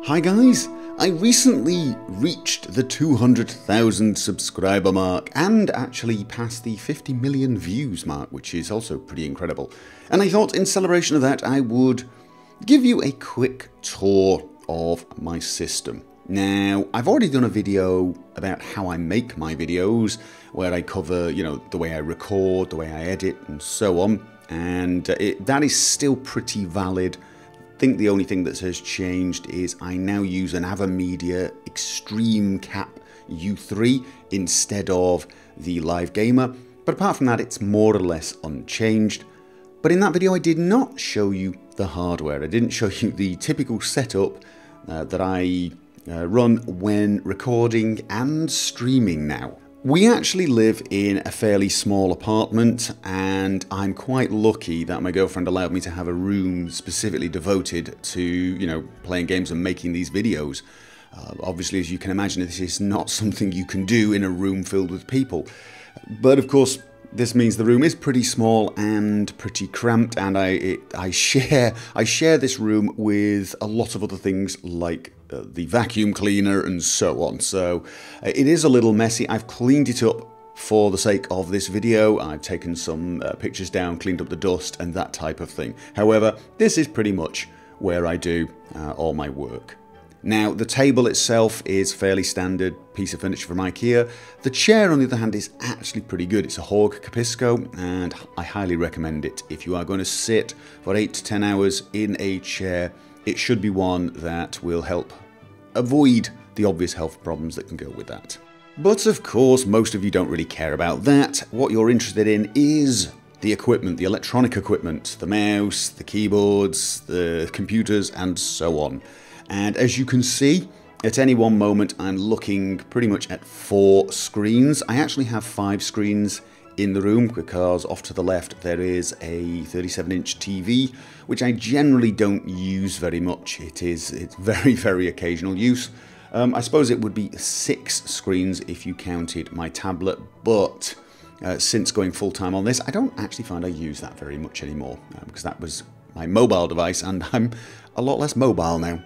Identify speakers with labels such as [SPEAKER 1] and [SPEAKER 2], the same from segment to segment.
[SPEAKER 1] Hi guys, I recently reached the 200,000 subscriber mark and actually passed the 50 million views mark, which is also pretty incredible. And I thought in celebration of that I would give you a quick tour of my system. Now, I've already done a video about how I make my videos, where I cover, the way I record, the way I edit, and so on. And that is still pretty valid. I think the only thing that has changed is I now use an AverMedia Extreme Cap U3 instead of the Live Gamer. But apart from that, it's more or less unchanged. But in that video, I did not show you the hardware. I didn't show you the typical setup that I run when recording and streaming now. We actually live in a fairly small apartment, and I'm quite lucky that my girlfriend allowed me to have a room specifically devoted to, playing games and making these videos. Obviously, as you can imagine, this is not something you can do in a room filled with people. But of course, this means the room is pretty small and pretty cramped, and I share this room with a lot of other things like the vacuum cleaner and so on. So it is a little messy. I've cleaned it up for the sake of this video. I've taken some pictures down, cleaned up the dust and that type of thing. However, this is pretty much where I do all my work. Now, the table itself is fairly standard piece of furniture from IKEA. The chair, on the other hand, is actually pretty good. It's a Hawg Capisco, and I highly recommend it. If you are going to sit for 8 to 10 hours in a chair, it should be one that will help avoid the obvious health problems that can go with that. But of course, most of you don't really care about that. What you're interested in is the equipment, the electronic equipment, the mouse, the keyboards, the computers, and so on. And as you can see, at any one moment, I'm looking pretty much at 4 screens. I actually have 5 screens in the room because off to the left there is a 37-inch TV, which I generally don't use very much. It's very, very occasional use. I suppose it would be 6 screens if you counted my tablet, but since going full-time on this, I don't actually find I use that very much anymore because that was my mobile device, and I'm a lot less mobile now.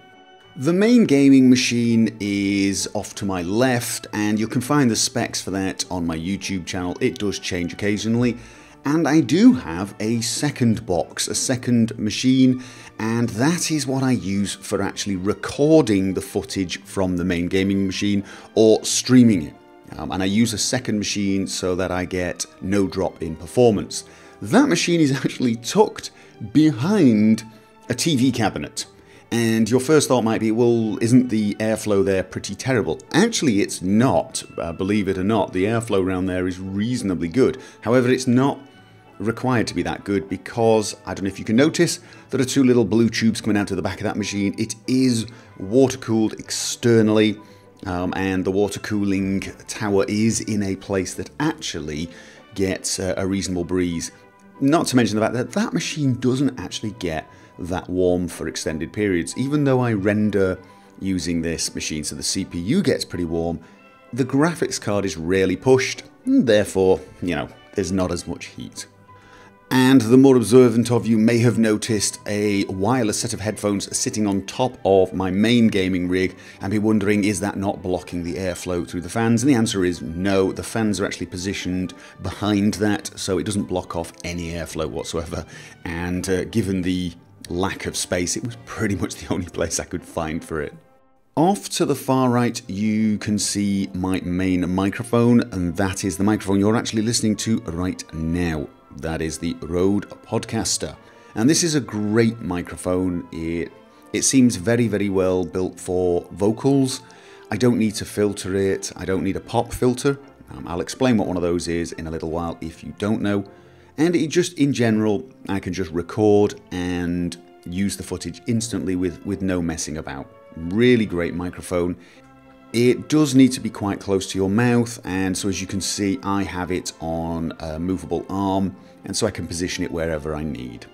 [SPEAKER 1] The main gaming machine is off to my left, and you can find the specs for that on my YouTube channel. It does change occasionally, and I do have a second box, a second machine, and that is what I use for actually recording the footage from the main gaming machine or streaming it. And I use a second machine so that I get no drop in performance. That machine is actually tucked behind a TV cabinet. And your first thought might be, well, isn't the airflow there pretty terrible? Actually, it's not, believe it or not. The airflow around there is reasonably good. However, it's not required to be that good because, I don't know if you can notice, there are 2 little blue tubes coming out of the back of that machine. It is water-cooled externally, and the water cooling tower is in a place that actually gets a reasonable breeze. Not to mention the fact that that machine doesn't actually get that warm for extended periods. Even though I render using this machine so the CPU gets pretty warm, the graphics card is rarely pushed, and therefore, there's not as much heat. And the more observant of you may have noticed a wireless set of headphones sitting on top of my main gaming rig and be wondering, is that not blocking the airflow through the fans? And the answer is no. The fans are actually positioned behind that, so it doesn't block off any airflow whatsoever. And given the lack of space, it was pretty much the only place I could find for it. Off to the far right, you can see my main microphone, and that is the microphone you're actually listening to right now. That is the Rode Podcaster. And this is a great microphone. It seems very, very well built for vocals. I don't need to filter it. I don't need a pop filter. I'll explain what one of those is in a little while if you don't know. And it just, in general, I can just record and use the footage instantly with no messing about. Really great microphone. It does need to be quite close to your mouth, and so as you can see, I have it on a movable arm, and so I can position it wherever I need.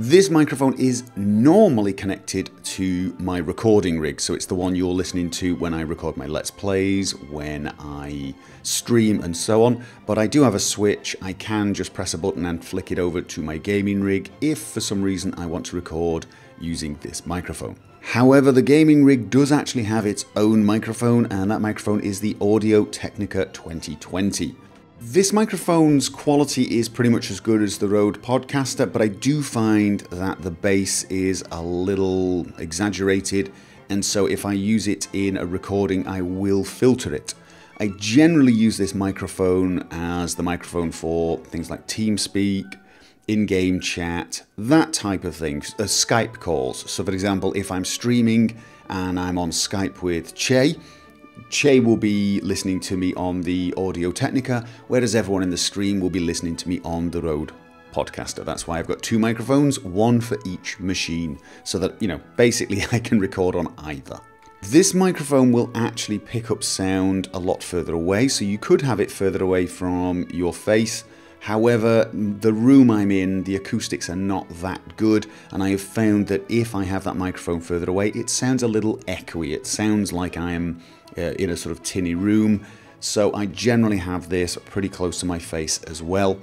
[SPEAKER 1] This microphone is normally connected to my recording rig, so it's the one you're listening to when I record my Let's Plays, when I stream and so on, but I do have a switch. I can just press a button and flick it over to my gaming rig if for some reason I want to record using this microphone. However, the gaming rig does actually have its own microphone, and that microphone is the Audio-Technica 2020. This microphone's quality is pretty much as good as the Rode Podcaster, but I do find that the bass is a little exaggerated, and so if I use it in a recording, I will filter it. I generally use this microphone as the microphone for things like TeamSpeak, in-game chat, that type of thing, Skype calls. So for example, if I'm streaming and I'm on Skype with Che will be listening to me on the Audio-Technica, whereas everyone in the stream will be listening to me on the Rode Podcaster. That's why I've got two microphones, one for each machine, so that, basically I can record on either. This microphone will actually pick up sound a lot further away, so you could have it further away from your face. However, the room I'm in, the acoustics are not that good, and I have found that if I have that microphone further away, it sounds a little echoey. It sounds like I'm in a sort of tinny room, so I generally have this pretty close to my face as well.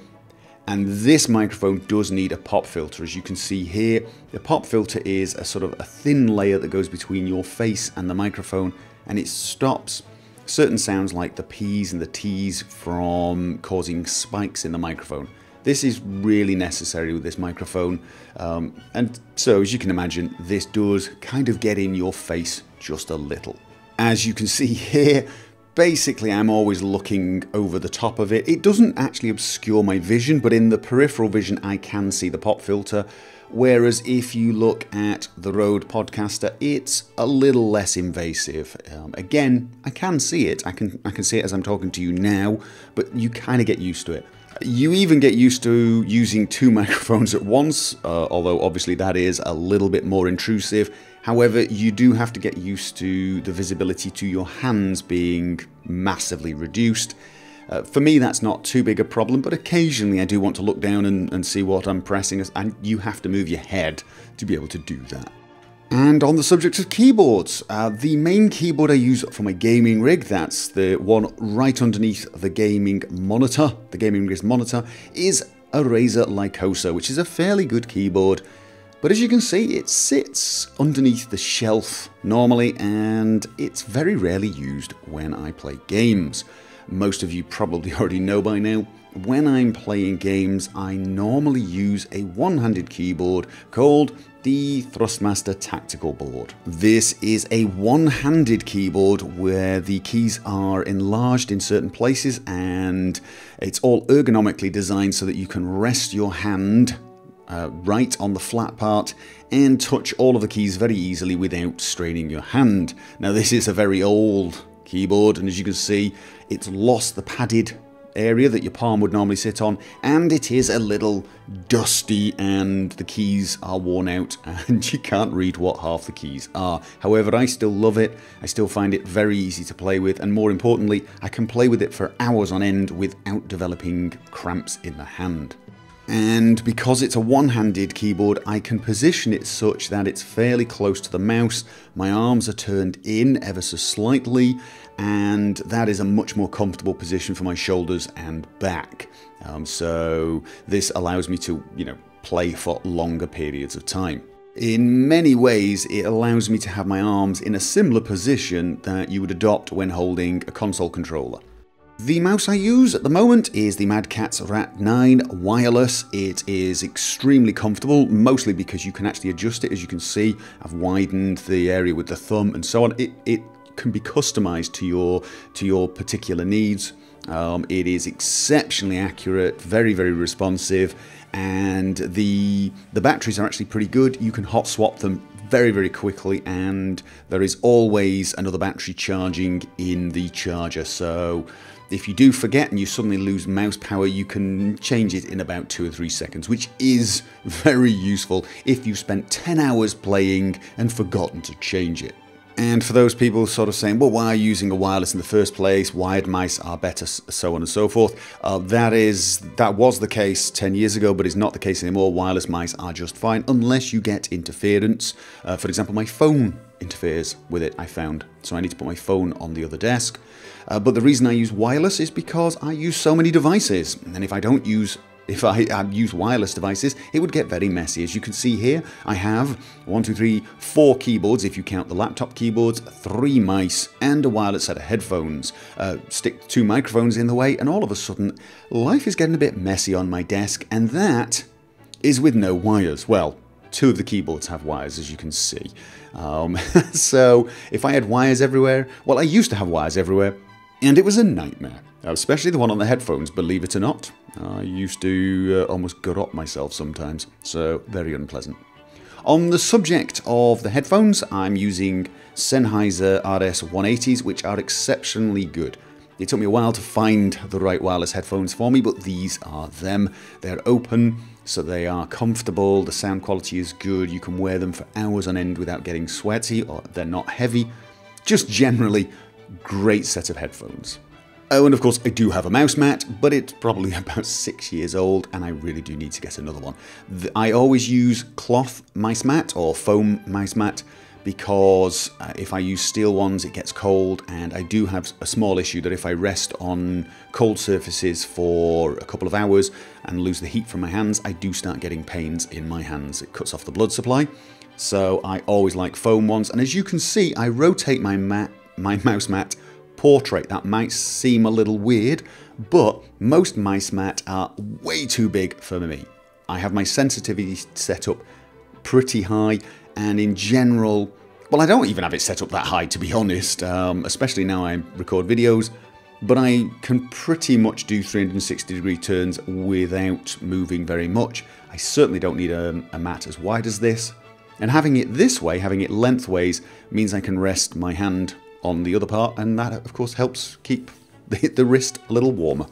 [SPEAKER 1] And this microphone does need a pop filter. As you can see here, the pop filter is a sort of a thin layer that goes between your face and the microphone, and it stops certain sounds like the P's and the T's from causing spikes in the microphone. This is really necessary with this microphone, and so as you can imagine, this does kind of get in your face just a little. As you can see here, basically I'm always looking over the top of it. It doesn't actually obscure my vision, but in the peripheral vision I can see the pop filter. Whereas if you look at the Rode Podcaster, it's a little less invasive. Again, I can see it. I can see it as I'm talking to you now, but you kind of get used to it. You even get used to using two microphones at once, although obviously that is a little bit more intrusive. However, you do have to get used to the visibility to your hands being massively reduced. For me, that's not too big a problem, but occasionally I do want to look down and see what I'm pressing, and you have to move your head to be able to do that. And on the subject of keyboards, the main keyboard I use for my gaming rig, that's the one right underneath the gaming monitor, the gaming rig's monitor, is a Razer Lycosa, which is a fairly good keyboard. But as you can see, it sits underneath the shelf normally, and it's very rarely used when I play games. Most of you probably already know by now, when I'm playing games, I normally use a one-handed keyboard called the Thrustmaster Tactical Board. This is a one-handed keyboard where the keys are enlarged in certain places, and it's all ergonomically designed so that you can rest your hand right on the flat part and touch all of the keys very easily without straining your hand. Now this is a very old keyboard, and as you can see, it's lost the padded area that your palm would normally sit on, and it is a little dusty, and the keys are worn out and you can't read what half the keys are. However, I still love it. I still find it very easy to play with, and more importantly, I can play with it for hours on end without developing cramps in the hand. And because it's a one-handed keyboard, I can position it such that it's fairly close to the mouse. My arms are turned in ever so slightly, and that is a much more comfortable position for my shoulders and back. So this allows me to, play for longer periods of time. In many ways, it allows me to have my arms in a similar position that you would adopt when holding a console controller. The mouse I use at the moment is the Mad Catz Rat9 wireless. It is extremely comfortable, mostly because you can actually adjust it. As you can see, I've widened the area with the thumb and so on. It can be customized to your particular needs. It is exceptionally accurate, very, very responsive, and the batteries are actually pretty good. You can hot swap them very, very quickly, and there is always another battery charging in the charger. So if you do forget and you suddenly lose mouse power, you can change it in about 2 or 3 seconds, which is very useful if you've spent 10 hours playing and forgotten to change it. And for those people sort of saying, well, why are you using a wireless in the first place? Wired mice are better, so on and so forth. That was the case 10 years ago, but it's not the case anymore. Wireless mice are just fine, unless you get interference. For example, my phone interferes with it, I found. So I need to put my phone on the other desk. But the reason I use wireless is because I use so many devices. And if I use wireless devices, it would get very messy. As you can see here, I have 4 keyboards, if you count the laptop keyboards, 3 mice, and a wireless set of headphones. Stick 2 microphones in the way, and all of a sudden, life is getting a bit messy on my desk, and that is with no wires. Well, 2 of the keyboards have wires, as you can see. So, if I had wires everywhere, well, I used to have wires everywhere, and it was a nightmare. Especially the one on the headphones, believe it or not. I used to almost garrot myself sometimes, so very unpleasant. On the subject of the headphones, I'm using Sennheiser RS180s, which are exceptionally good. It took me a while to find the right wireless headphones for me, but these are them. They're open, so they are comfortable, the sound quality is good, you can wear them for hours on end without getting sweaty, or they're not heavy. Just generally, great set of headphones. Oh, and of course, I do have a mouse mat, but it's probably about 6 years old, and I really do need to get another one. I always use cloth mice mat or foam mice mat because if I use steel ones, it gets cold, and I do have a small issue that if I rest on cold surfaces for a couple of hours and lose the heat from my hands, I do start getting pains in my hands. It cuts off the blood supply, so I always like foam ones. And as you can see, I rotate my mouse mat portrait. That might seem a little weird, but most mice mat are way too big for me. I have my sensitivity set up pretty high, and in general, well, I don't even have it set up that high, to be honest, especially now I record videos, but I can pretty much do 360-degree turns without moving very much. I certainly don't need a mat as wide as this, and having it this way, having it lengthways, means I can rest my hand on the other part, and that of course helps keep the wrist a little warmer.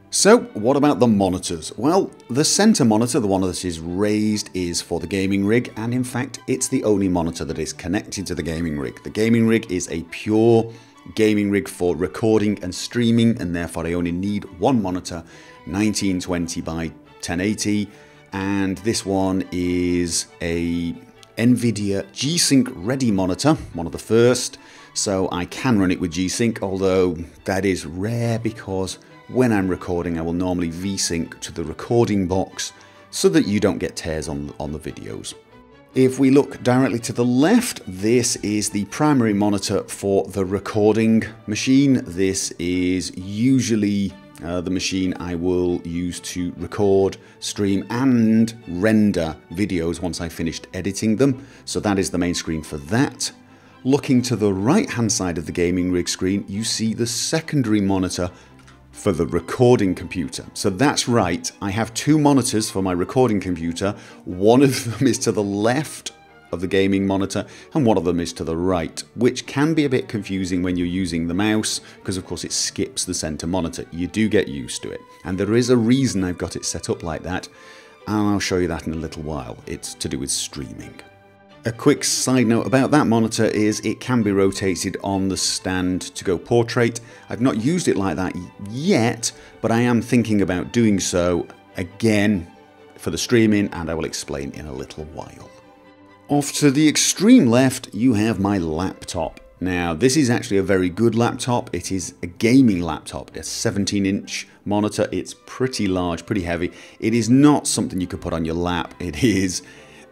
[SPEAKER 1] So what about the monitors? Well, the center monitor, the one that is raised, is for the gaming rig, and in fact it's the only monitor that is connected to the gaming rig. The gaming rig is a pure gaming rig for recording and streaming, and therefore I only need one monitor, 1920 by 1080, and this one is a NVIDIA G-Sync ready monitor, one of the first. So I can run it with G-Sync, although that is rare because when I'm recording I will normally V-Sync to the recording box so that you don't get tears on the videos. If we look directly to the left, this is the primary monitor for the recording machine. This is usually the machine I will use to record, stream and render videos once I've finished editing them. So that is the main screen for that. Looking to the right hand side of the gaming rig screen, you see the secondary monitor for the recording computer. So that's right, I have 2 monitors for my recording computer. One of them is to the left of the gaming monitor and one of them is to the right, which can be a bit confusing when you're using the mouse because of course it skips the center monitor. You do get used to it, and there is a reason I've got it set up like that, and I'll show you that in a little while. It's to do with streaming. A quick side note about that monitor is it can be rotated on the stand to go portrait. I've not used it like that yet, but I am thinking about doing so again for the streaming, and I will explain in a little while. Off to the extreme left, you have my laptop. Now, this is actually a very good laptop. It is a gaming laptop, a 17-inch monitor. It's pretty large, pretty heavy. It is not something you could put on your lap. It is,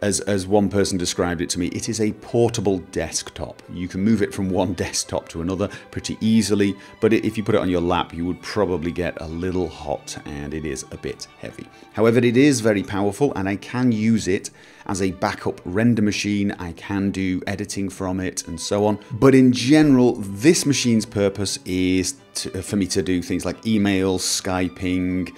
[SPEAKER 1] as one person described it to me, it is a portable desktop. You can move it from one desktop to another pretty easily, but if you put it on your lap, you would probably get a little hot, and it is a bit heavy. However, it is very powerful, and I can use it as a backup render machine. I can do editing from it and so on. But in general, this machine's purpose is for me to do things like email, Skyping,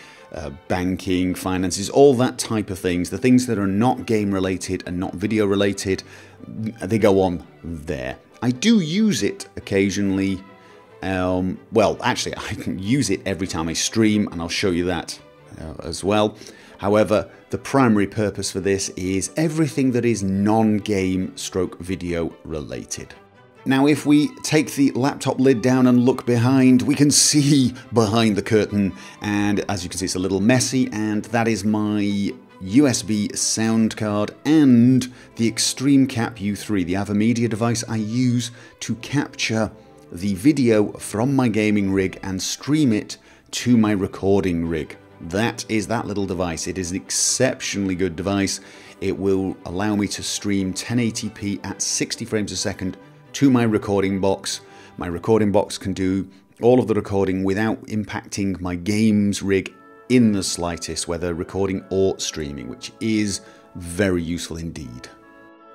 [SPEAKER 1] banking, finances, all that type of things. The things that are not game related and not video related, they go on there. I do use it occasionally. Well, actually, I can use it every time I stream, and I'll show you that as well. However, the primary purpose for this is everything that is non-game stroke video related. Now if we take the laptop lid down and look behind, we can see behind the curtain, and as you can see it's a little messy, and that is my USB sound card and the Extreme Cap U3, the AverMedia device I use to capture the video from my gaming rig and stream it to my recording rig. That is that little device. It is an exceptionally good device. It will allow me to stream 1080p at 60 frames a second to my recording box. My recording box can do all of the recording without impacting my games rig in the slightest, whether recording or streaming, which is very useful indeed.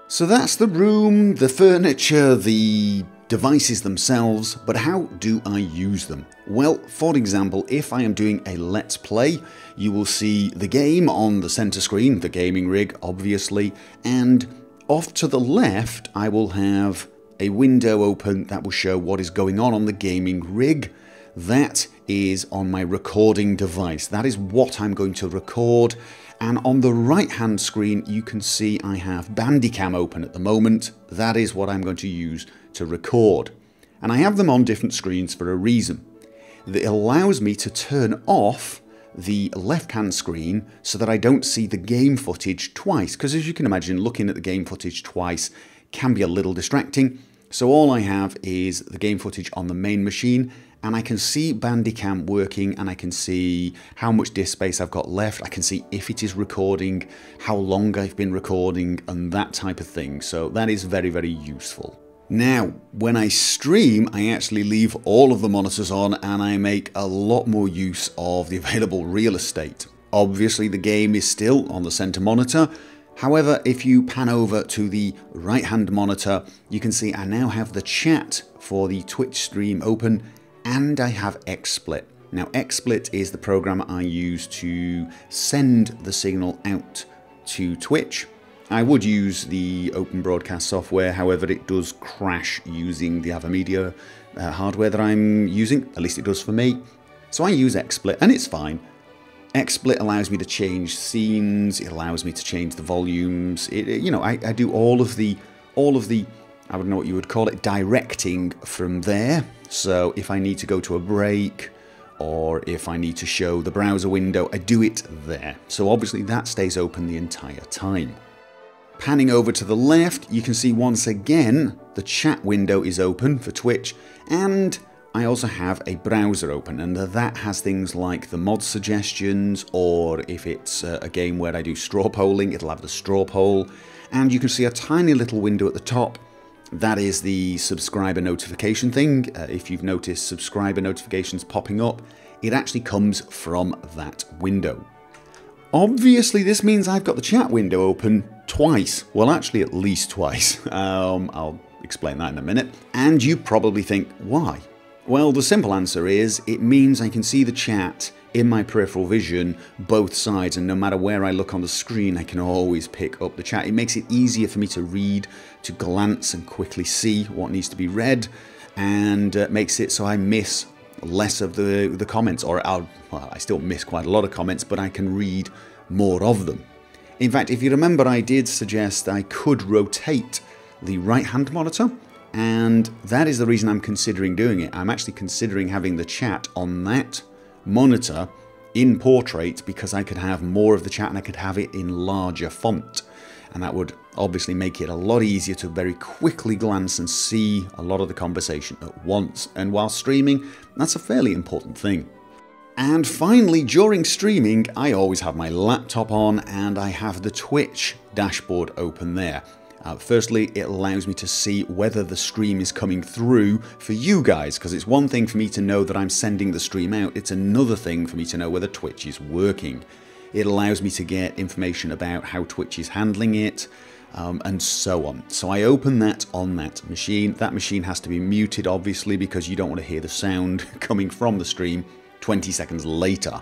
[SPEAKER 1] So that's the room, the furniture, the devices themselves, but how do I use them? Well, for example, if I am doing a Let's Play, you will see the game on the center screen, the gaming rig, obviously, and off to the left, I will have a window open that will show what is going on the gaming rig. That is on my recording device. That is what I'm going to record. And on the right hand screen, you can see I have Bandicam open at the moment. That is what I'm going to use to record. And I have them on different screens for a reason. It allows me to turn off the left hand screen so that I don't see the game footage twice. Because as you can imagine, looking at the game footage twice can be a little distracting. So all I have is the game footage on the main machine, and I can see Bandicam working, and I can see how much disk space I've got left. I can see if it is recording, how long I've been recording, and that type of thing. So that is very, very useful. Now, when I stream, I actually leave all of the monitors on, and I make a lot more use of the available real estate. Obviously, the game is still on the center monitor. However, if you pan over to the right-hand monitor, you can see I now have the chat for the Twitch stream open, and I have XSplit. Now, XSplit is the program I use to send the signal out to Twitch. I would use the open broadcast software, however, it does crash using the AverMedia hardware that I'm using, at least it does for me. So I use XSplit, and it's fine. XSplit allows me to change scenes, it allows me to change the volumes, I do all of the, I don't know what you would call it, directing from there. So if I need to go to a break, or if I need to show the browser window, I do it there. So obviously that stays open the entire time. Panning over to the left, you can see once again, the chat window is open for Twitch, and I also have a browser open, and that has things like the mod suggestions, or if it's a game where I do straw polling, it'll have the straw poll. And you can see a tiny little window at the top. That is the subscriber notification thing. If you've noticed subscriber notifications popping up, it actually comes from that window. Obviously, this means I've got the chat window open twice. Well, actually, at least twice. I'll explain that in a minute. And you probably think, why? Well, the simple answer is, it means I can see the chat in my peripheral vision, both sides, and no matter where I look on the screen, I can always pick up the chat. It makes it easier for me to read, to glance and quickly see what needs to be read, and makes it so I miss less of the comments, or I still miss quite a lot of comments, but I can read more of them. In fact, if you remember, I did suggest I could rotate the right-hand monitor, and that is the reason I'm considering doing it. I'm actually considering having the chat on that monitor in portrait, because I could have more of the chat and I could have it in larger font, and that would obviously make it a lot easier to very quickly glance and see a lot of the conversation at once. And while streaming, that's a fairly important thing. And finally, during streaming, I always have my laptop on, and I have the Twitch dashboard open there. Firstly, it allows me to see whether the stream is coming through for you guys, because it's one thing for me to know that I'm sending the stream out, it's another thing for me to know whether Twitch is working. It allows me to get information about how Twitch is handling it, and so on. So I open that on that machine. That machine has to be muted, obviously, because you don't want to hear the sound coming from the stream 20 seconds later.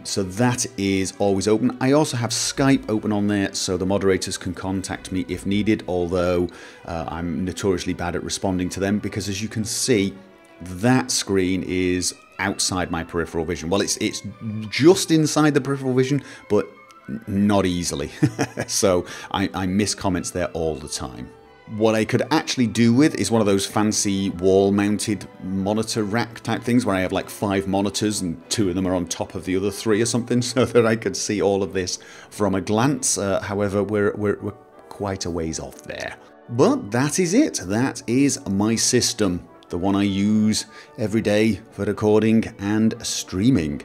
[SPEAKER 1] So that is always open. I also have Skype open on there, so the moderators can contact me if needed, although I'm notoriously bad at responding to them, because as you can see, that screen is outside my peripheral vision. Well, it's just inside the peripheral vision, but not easily. So I miss comments there all the time. what I could actually do with is one of those fancy wall-mounted monitor rack type things where I have like 5 monitors and 2 of them are on top of the other 3 or something, so that I could see all of this from a glance. However, we're quite a ways off there. But that is it. That is my system, the one I use every day for recording and streaming.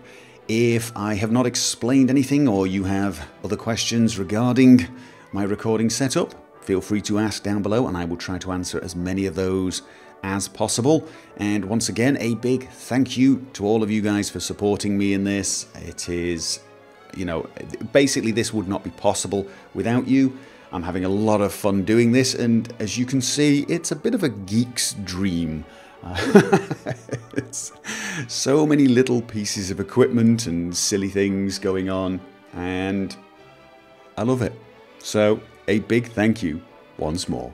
[SPEAKER 1] If I have not explained anything or you have other questions regarding my recording setup, feel free to ask down below and I will try to answer as many of those as possible. And once again, a big thank you to all of you guys for supporting me in this. It is, you know, basically this would not be possible without you. I'm having a lot of fun doing this, and as you can see, it's a bit of a geek's dream. It's so many little pieces of equipment and silly things going on, and I love it. So, a big thank you once more.